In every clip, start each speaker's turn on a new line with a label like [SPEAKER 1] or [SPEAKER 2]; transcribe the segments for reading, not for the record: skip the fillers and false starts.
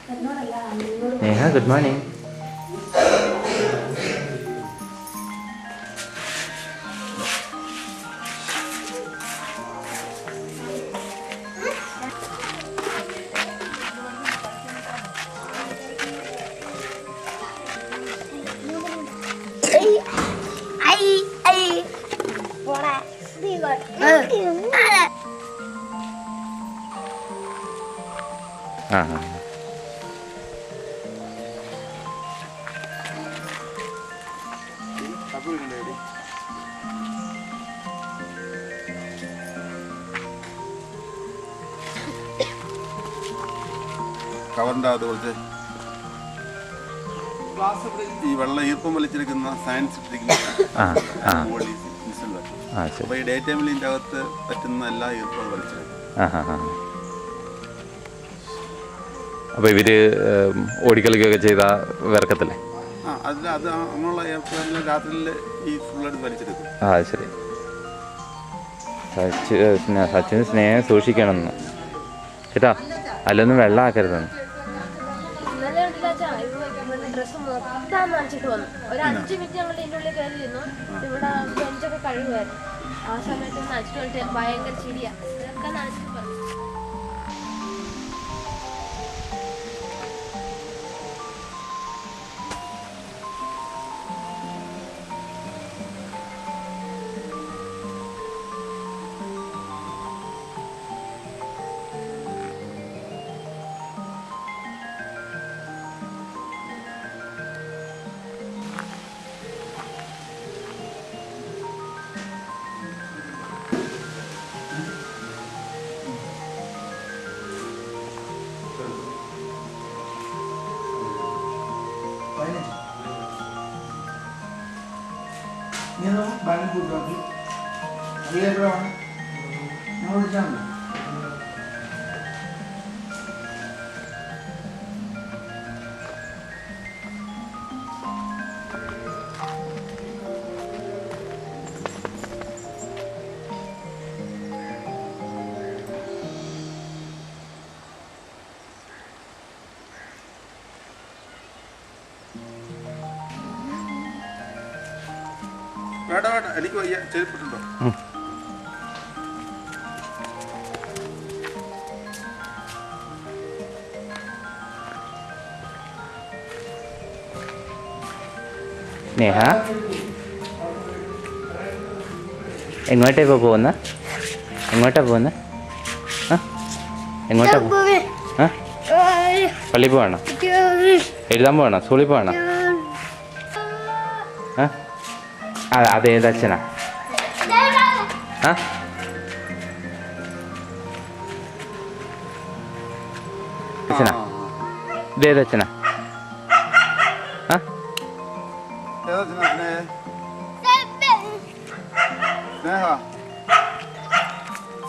[SPEAKER 1] Neha, good morning.
[SPEAKER 2] കവറിൻ്റെ അകത്ത് കുറച്ച് ഈ വെള്ളം ഈർപ്പം വലിച്ചെടുക്കുന്ന സയൻസ് അപ്പോൾ ഈ ഡേ ടൈമിൽ ഇതിൻ്റെ അകത്ത് പറ്റുന്ന എല്ലാ ഈർപ്പവും വലിച്ചെടുക്കും.
[SPEAKER 1] അപ്പോൾ ഇവര് ഓടിക്കളിക്കുകയൊക്കെ ചെയ്താൽ വിറക്കത്തില്ലേ?
[SPEAKER 2] അത് അങ്ങനെയുള്ള രാത്രിയിൽ ഈ ഫുള്ളെടുത്ത് വലിച്ചെടുക്കും.
[SPEAKER 1] ശരി. സച്ചിന് സ്നേഹം സൂക്ഷിക്കണമെന്ന് ചേട്ടാ, അല്ലൊന്നും വെള്ളം ആക്കരുതെന്ന്.
[SPEAKER 3] ഡ്രസ്സ് മൊത്തം നനച്ചിട്ട് വന്നു. ഒരു 5 മിനിറ്റ് ഞങ്ങൾ ഇതിൻ്റെ ഉള്ളിൽ കയറിയിരുന്നു. ഇവിടെ ബെഞ്ചൊക്കെ കഴുകുമായിരുന്നു. ആ സമയത്ത് നനച്ചിട്ട് വന്നിട്ട് ഭയങ്കര ചിരിയാ. ഇതൊക്കെ നനച്ചിട്ട് പറഞ്ഞു.
[SPEAKER 4] Banyak juga lagi. Iya berapa? Mau jam?
[SPEAKER 2] വേണ്ട വേണ്ട, എനിക്ക് വയ്യ, ചെരുപ്പിട്ടുണ്ടോ?
[SPEAKER 1] നേഹ, എങ്ങോട്ടാ ഇപ്പോൾ പോകുന്നത്? എങ്ങോട്ടാ പോകുന്നത്? എങ്ങോട്ടാ പള്ളിയിൽ പോവാണോ? എഴുതാൻ പോവാണോ? സ്കൂളിൽ പോവാണോ? അതേതച്ഛനാ? അച്ഛനാ? ഇതേതച്ഛനാ?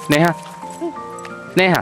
[SPEAKER 1] സ്നേഹ, സ്നേഹ,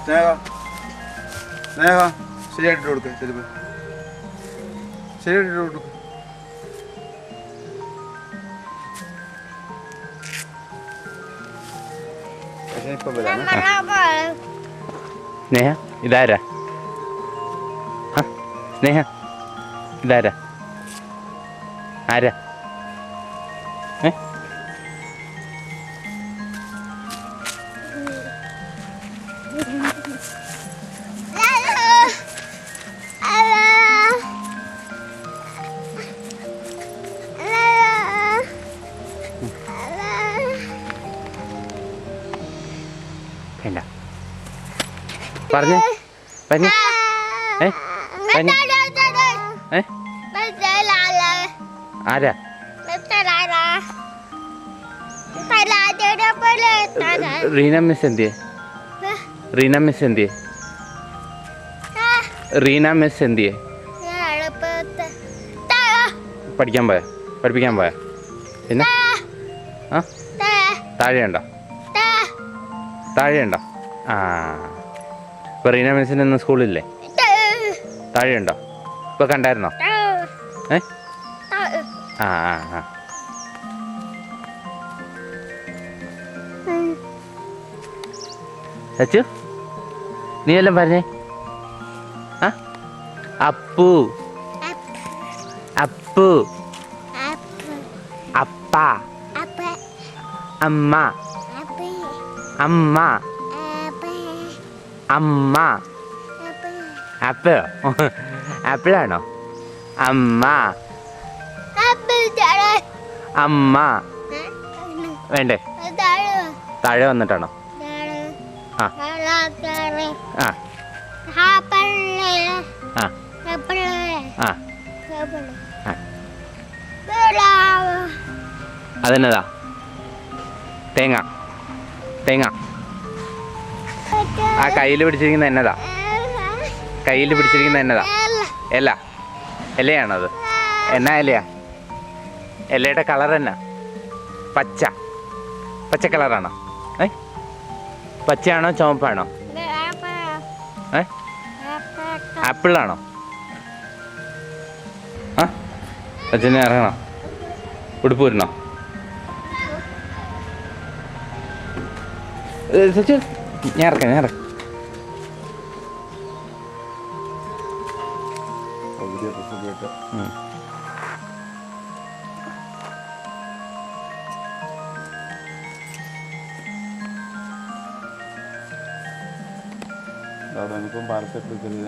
[SPEAKER 2] സ്നേഹ, സ്നേഹ, ശരിയായിട്ട് കൊടുക്കുക. ചെരുപ്പ് ശരിയായിട്ട് കൊടുക്കുക.
[SPEAKER 1] സ്നേഹ, ഇതാരാ? സ്നേഹ, ഇതാരാ? ആരാ? വേണ്ട. പറഞ്ഞേ പറഞ്ഞേ ഏ പറഞ്ഞേ ഏ ആരാ റീന മിസ് എന്തിയെ റീന മിസ് എന്തിയെ റീന മിസ് എന്തിയെ പഠിക്കാൻ പോയാ പഠിപ്പിക്കാൻ പോയാ പിന്നെ ആ താഴെയുണ്ടോ താഴെയുണ്ടോ ആ ഇപ്പോൾ റീന മിസ്സിന് ഇന്ന് സ്കൂളില്ലേ താഴെയുണ്ടോ ഇപ്പോൾ കണ്ടായിരുന്നോ ഏ ആ ആ ആ സച്ചു നീ എല്ലാം പറഞ്ഞേ ആ അപ്പു അപ്പു അപ്പ അമ്മ അമ്മ അമ്മ ആപ്പിൾ ആപ്പിളാണോ അമ്മ അമ്മ വേണ്ടേ താഴെ വന്നിട്ടാണോ ആ ആ ആ ആ അതെന്നതാ തേങ്ങ തേങ്ങ ആ കയ്യിൽ പിടിച്ചിരിക്കുന്ന എന്നതാ കയ്യിൽ പിടിച്ചിരിക്കുന്ന എന്നതാ ഇല ഇലയാണോ അത് എന്നാ ഇലയാ ഇലയുടെ കളർ എന്നാ പച്ച പച്ച കളറാണോ ഏ പച്ചയാണോ ചുവപ്പാണോ ഏ ആപ്പിളാണോ ആ അച്ഛനെ ഇറങ്ങണോ ഉടുപ്പ് വരണോ സച്ചു ഞാൻ ഇറക്കാം ഞാൻ ഇറക്കാം
[SPEAKER 2] നമുക്കും പാലത്തെടുക്കരുത്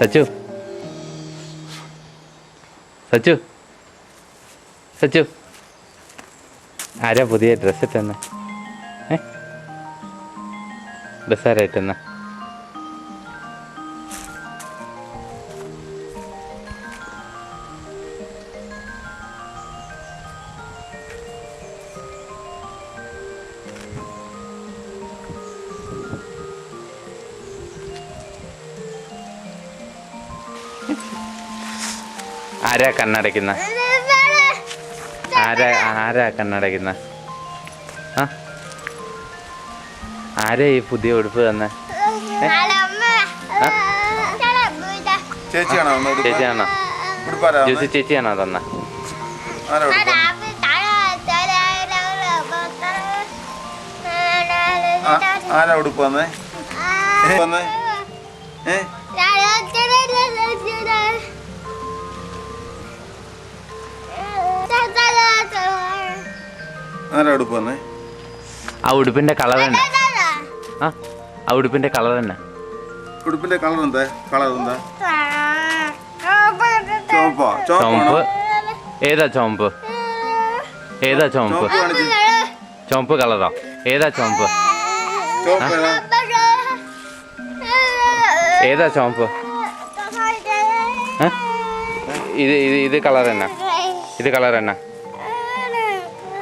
[SPEAKER 1] സച്ചു സച്ചു സച്ചു ആരാ പുതിയ ഡ്രസ്സ് ഇട്ടെന്ന് ഏ ഡ്രസ്സ് ആരാ ഇട്ടെന്ന് ആരാ കണ്ണടയ്ക്കുന്ന ആരാ ആരാ കണ്ണടയ്ക്കുന്ന ആ ആരാ ഈ പുതിയ ഉടുപ്പ് തന്നെ ചേച്ചിയാണോ ജ്യൂസി ചേച്ചിയാണോ തന്ന
[SPEAKER 2] ആരാ ഉടുപ്പ് വന്നേ വന്നേ ആരാ ഉടുപ്പ് വന്നേ
[SPEAKER 1] ആ ഉടുപ്പിന്റെ കളർ തന്നെ ആ ഉടുപ്പിന്റെ കളർ തന്നെ
[SPEAKER 2] ഉടുപ്പിന്റെ കളർ എന്താ
[SPEAKER 1] ചുവപ്പ് ഏതാ ചുവപ്പ് ഏതാ ചുവപ്പ് ചുവപ്പ് കളറോ ഏതാ ചുവപ്പ് ഏതാ ചുവപ്പ് ഇത് ഇത് ഇത് കളർ തന്നെ ഇത് കളർ തന്നെ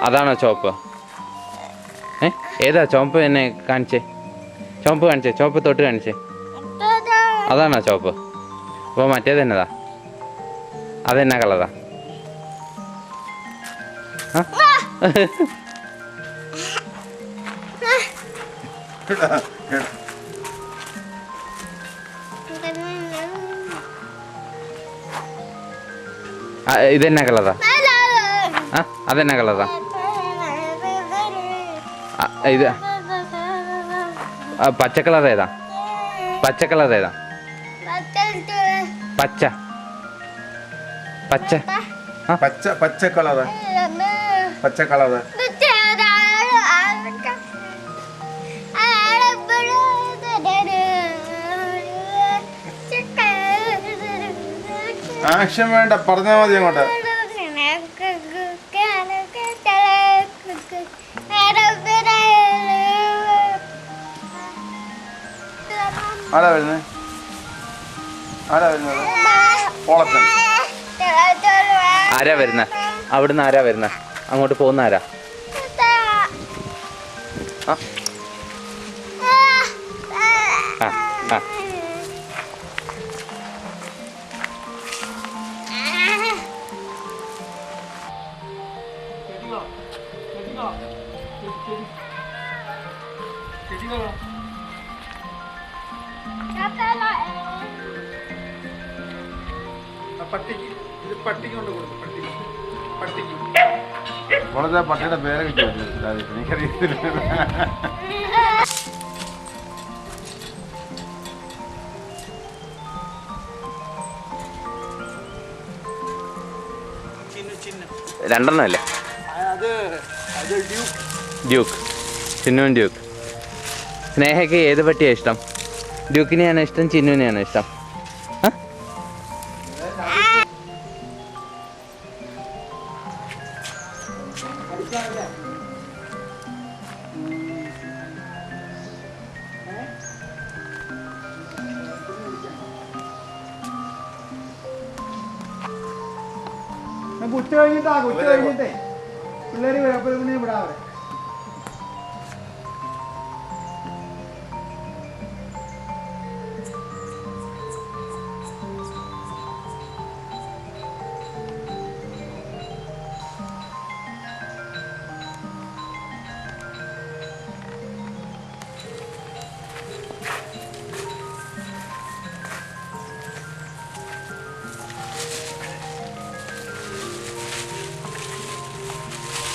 [SPEAKER 1] അതാണോ ചുവപ്പ് ഏതാ ചുവപ്പ് എന്നെ കാണിച്ചേ ചുവപ്പ് കാണിച്ചേ ചുവപ്പ് തൊട്ട് കാണിച്ചേ അതാണോ ചുവപ്പ് അപ്പോൾ മറ്റേത് എന്നതാ അതെന്നാ കളറാ ഇതെന്നാ കളറാ ആ അതെന്നാ കളറാ ഇത് പച്ച കളർ ഏതാ പച്ച കളർ ഏതാ പച്ച പച്ച
[SPEAKER 2] പച്ച പച്ച കളറ് പച്ച കളറ് ആക്ഷൻ വേണ്ട, പറഞ്ഞാൽ മതി അങ്ങോട്ട്. ആരാ വരുന്നത്? ഓളത്തൻ.
[SPEAKER 1] ആരാ വരുന്ന? അവിടുന്ന് ആരാ വരുന്ന? അങ്ങോട്ട് പോകുന്ന ആരാ? ആ ആ
[SPEAKER 2] വളരെ പട്ടിയുടെ പേരൊക്കെ ചോദിച്ചില്ല, എനിക്കറിയത്തില്ല.
[SPEAKER 1] രണ്ടെണ്ണം അല്ലേ? ഡ്യൂക്ക്. ചിന്നുവും ഡ്യൂക്ക്. സ്നേഹയ്ക്ക് ഏത് പട്ടിയാണ് ഇഷ്ടം? ഡ്യൂക്കിനെയാണോ ഇഷ്ടം, ചിന്നുവിനെയാണോ ഇഷ്ടം?
[SPEAKER 4] ഉച്ച കഴിഞ്ഞിട്ടേ പിള്ളേര് പിന്നെ വിടാവരെ.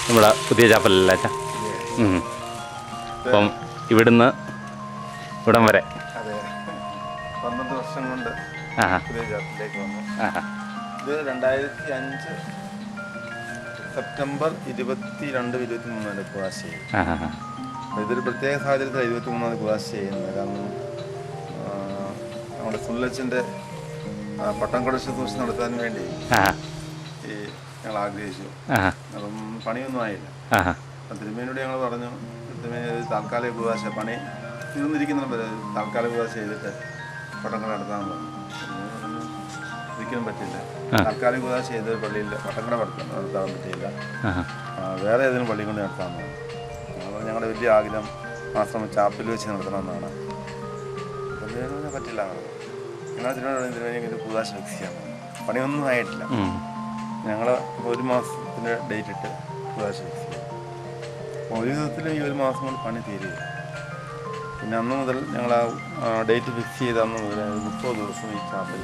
[SPEAKER 1] നമ്മുടെ പുതിയ ചാപ്പലല്ല അച്ഛാ? അപ്പം ഇവിടുന്ന് ഇവിടം വരെ.
[SPEAKER 2] അതെ, 12 വർഷം കൊണ്ട് പുതിയ ചാപ്പലിലേക്ക് വന്നു. ഇത് 2005 സെപ്റ്റംബർ 22, 23 കുവാശ ചെയ്യും. ഇതൊരു പ്രത്യേക സാഹചര്യത്തിൽ 23 കുവാശ ചെയ്യുന്നത്. കാരണം നമ്മുടെ സുല്ലച്ചൻ്റെ പട്ടംകൊട ശുശ്രൂഷ നടത്താൻ വേണ്ടി ഈ ഞങ്ങൾ ആഗ്രഹിച്ചു. അപ്പം പണിയൊന്നും ആയില്ല. തിരുമേനോട് ഞങ്ങൾ പറഞ്ഞു, തിരുമേനി താൽക്കാലിക കുവാശ പണി തീർന്നിരിക്കുന്ന താൽക്കാലിക കുവാശ ചെയ്തിട്ട് പട്ടംകൊട നടത്താൻ പറഞ്ഞു. ഒരിക്കലും പറ്റില്ല. താൽക്കാലിക കുവാശ ചെയ്ത് പള്ളിയിൽ പട്ടംകൊട നടത്താൻ പറ്റിയില്ല. വേറെ ഏതെങ്കിലും പള്ളി കൊണ്ട് നടത്താമെന്ന് പറഞ്ഞു. ഞങ്ങളുടെ വലിയ ആഗ്രഹം ആശ്രമം ചാപ്പലിൽ വെച്ച് നടത്തണമെന്നാണ്. പറ്റില്ല. ഞങ്ങൾ തിരുവനന്തപുരം കുവാശ ഫിക്സ് ചെയ്യാൻ പറഞ്ഞു. പണിയൊന്നും ആയിട്ടില്ല. ഞങ്ങൾ 1 മാസത്തിൻ്റെ ഡേറ്റ് ഇട്ട് കുവാശ ഫിക്സ് ചെയ്യും. ഒരു വിധത്തിൽ ഈ 1 മാസം കൊണ്ട് പണി തീരുക. പിന്നെ അന്ന് മുതൽ ഞങ്ങൾ ആ ഡേറ്റ് ഫിക്സ് ചെയ്ത അന്ന് മുതൽ 30 ദിവസം ഈ ചാപ്പൽ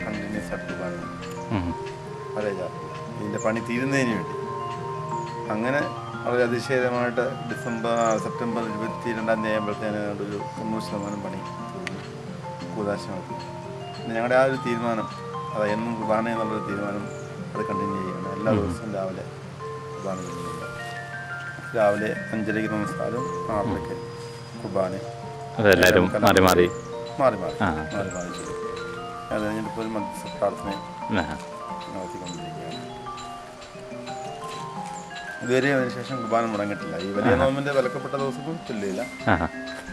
[SPEAKER 2] കണ്ടിന്യൂസ് ആയിട്ട് പണി, പഴയ ചാപ്പൽ ഇതിൻ്റെ പണി തീരുന്നതിന് വേണ്ടി. അങ്ങനെ വളരെ അതിശയകരമായിട്ട് സെപ്റ്റംബർ 22 ആകുമ്പോഴത്തേന് ഒരു 90% പണി കുദാശ നടത്തി. ഞങ്ങളുടെ ആ ഒരു തീരുമാനം, അത് എന്നും കുർബാന എന്നുള്ളൊരു തീരുമാനം, അത് കണ്ടിന്യൂ ചെയ്യണം. എല്ലാ ദിവസവും രാവിലെ കുർബാന ചെയ്യുന്നുണ്ട്. രാവിലെ 5:30 നമസ്കാരം, 6:00 കുർബാന.
[SPEAKER 1] അതെല്ലാവരും മാറി മാറി
[SPEAKER 2] ചെയ്യും. അത് കഴിഞ്ഞിട്ട് ഒരു മധ്യസ്ഥ പ്രാർത്ഥനയും നടത്തിക്കൊണ്ടിരിക്കുകയാണ്. ഇതുവരെ അതിനുശേഷം കുർബാന മുടങ്ങിയിട്ടില്ല. ഈ വലിയ നോമ്പിൻ്റെ വിലക്കപ്പെട്ട ദിവസവും ചൊല്ലിയില്ല.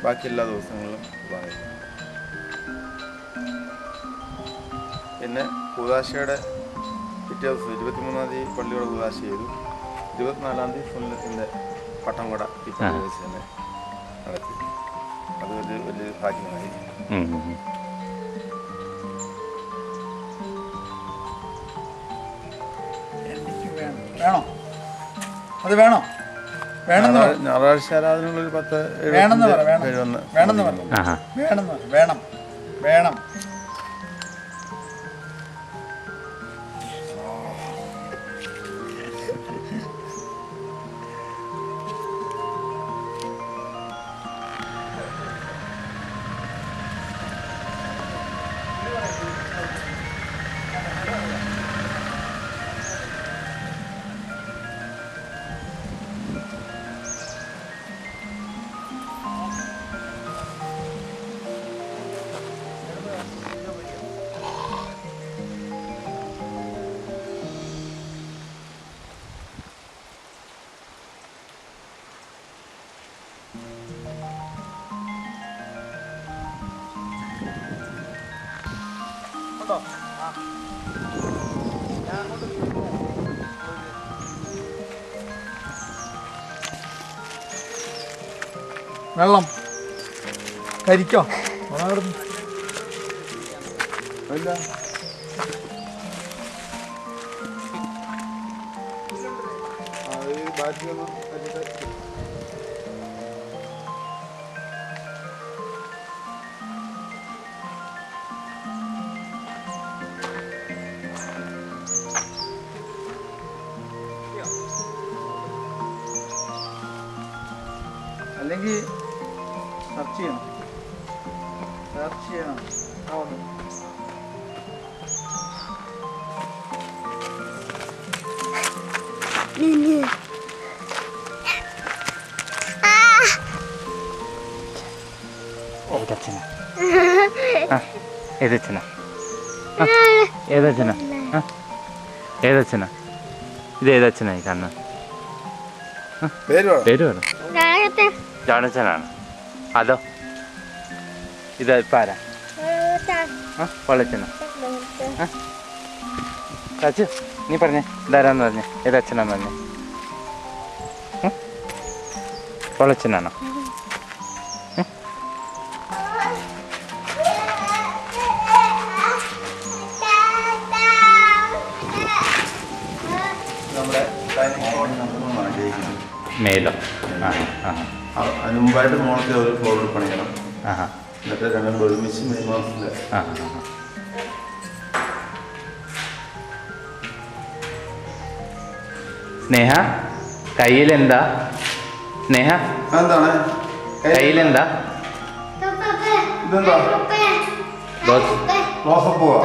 [SPEAKER 2] ബാക്കി എല്ലാ ദിവസങ്ങളിലും കുർബാന. പിന്നെ കൂദാശയുടെ പിറ്റേ ദിവസം 23-ാം തീയതി പള്ളിയുടെ കൂദാശ ചെയ്തു. 24-ാം തീയതി സുന്നത്തിൻ്റെ പട്ടംകൊട ഈ പള്ളി വെച്ച് തന്നെ നടത്തി. അത് വലിയ ഭാഗ്യമായി.
[SPEAKER 4] വേണോ? അത് വേണോ?
[SPEAKER 2] ഞായറാഴ്ച ആരാധനകളൊരു 10
[SPEAKER 4] വേണമെന്ന് പറ. വേണം. വെള്ളം കരിക്കോ
[SPEAKER 2] അല്ല ബാറ്റിയൊന്നും
[SPEAKER 4] അല്ലെങ്കിൽ സെർച്ച് ചെയ്യണം സെർച്ച് ചെയ്യണം
[SPEAKER 1] ഏതച്ഛനാ ഏതച്ഛനാ ഏതച്ഛനാ ഏതച്ഛനാ ഇത് ഏതച്ഛനായി കാണുന്ന പേര് വേണം ജോണച്ചനാണ് അതോ ഇത് ഇപ്പം ആരാ പൊള്ളച്ചനാ ചാച്ചു നീ പറഞ്ഞേ ഇതാരാന്ന് പറഞ്ഞേ ഏതച്ഛനാന്ന് പറഞ്ഞേ പൊള്ളച്ചനാണോ മേലോ
[SPEAKER 2] അതിന് മുമ്പായിട്ട് മോളത്തെ ഒരു ഫ്ലോറിൽ പണിയണം
[SPEAKER 1] ആ
[SPEAKER 2] എന്നിട്ട് രണ്ടും ഒരുമിച്ച് മെയ് മാസത്തിൽ
[SPEAKER 1] ആ സ്നേഹ കയ്യിലെന്താ സ്നേഹ
[SPEAKER 2] എന്താണ്
[SPEAKER 1] കയ്യിലെന്താ
[SPEAKER 2] ഇതെന്താ റോസപ്പൂവാ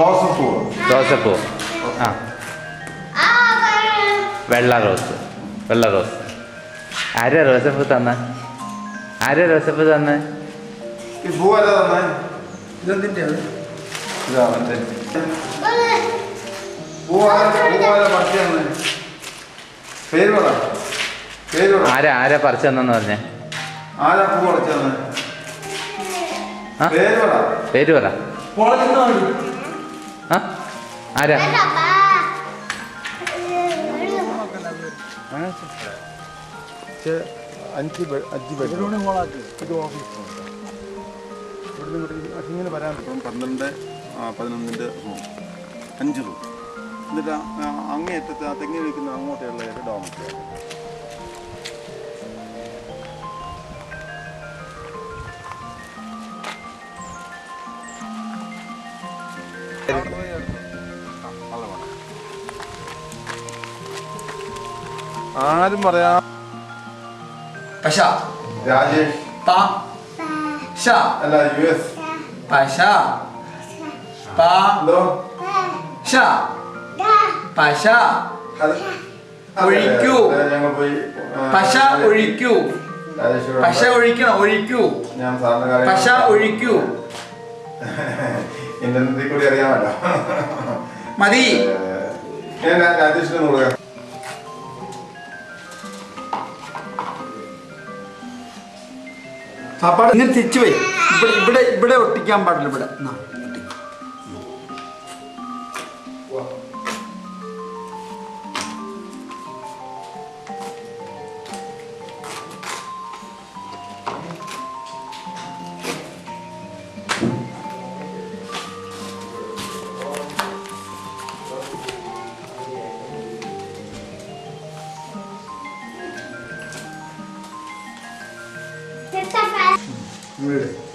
[SPEAKER 2] റോസപ്പൂവ്
[SPEAKER 1] റോസപ്പൂ ആ വെള്ള റോസ് ആരാ റോസപ്പൂ തന്ന
[SPEAKER 2] ഈ പൂവല്ല തന്നെ
[SPEAKER 4] ഇതെന്തിൻ്റെ
[SPEAKER 2] ഇതാ മറ്റേ പൂവാല പറിച്ചു തന്നെ പേര് പറ
[SPEAKER 1] ആരാ പറിച്ചു തന്നെന്ന് പറഞ്ഞേ
[SPEAKER 2] ആരാ പൂ പറിച്ചു തന്നെ
[SPEAKER 1] ആ പേര് പറ ആ ആരാ
[SPEAKER 2] അഞ്ച് ബെഡ്റൂം ഇത് ഓഫീസ് ഇങ്ങനെ വരാൻ പറ്റും 12-11 റൂം 5 റൂം എന്നിട്ട് അങ്ങേയറ്റത്ത് ആ തെങ്ങി വയ്ക്കുന്ന അങ്ങോട്ടുള്ള ഒരു ഡോമറ്റ് ആരും പറയാ
[SPEAKER 4] പശ
[SPEAKER 2] രാജേഷ്
[SPEAKER 4] പശ
[SPEAKER 2] അല്ല US
[SPEAKER 4] പശ
[SPEAKER 2] എന്തോ
[SPEAKER 4] പശ
[SPEAKER 2] അത്
[SPEAKER 4] ഒഴിക്കൂ.
[SPEAKER 2] ഞങ്ങൾ പോയി
[SPEAKER 4] പശ ഒഴിക്കൂ
[SPEAKER 2] രാജേഷ്
[SPEAKER 4] പശ ഒഴിക്കണം ഒഴിക്കൂ
[SPEAKER 2] ഞാൻ സാറിന്റെ കാര്യം
[SPEAKER 4] പശ ഒഴിക്കൂ
[SPEAKER 2] ഇന്റർനെറ്റിൽ കൂടി അറിയാമല്ലോ
[SPEAKER 4] മതി
[SPEAKER 2] ഞാൻ രാജേഷിന് കൊടുക്കാം
[SPEAKER 4] സാപ്പാട് ഇങ്ങനെ തിരിച്ചു പോയി ഇവിടെ ഒട്ടിക്കാൻ പാടില്ല ഇവിടെ
[SPEAKER 2] വീട്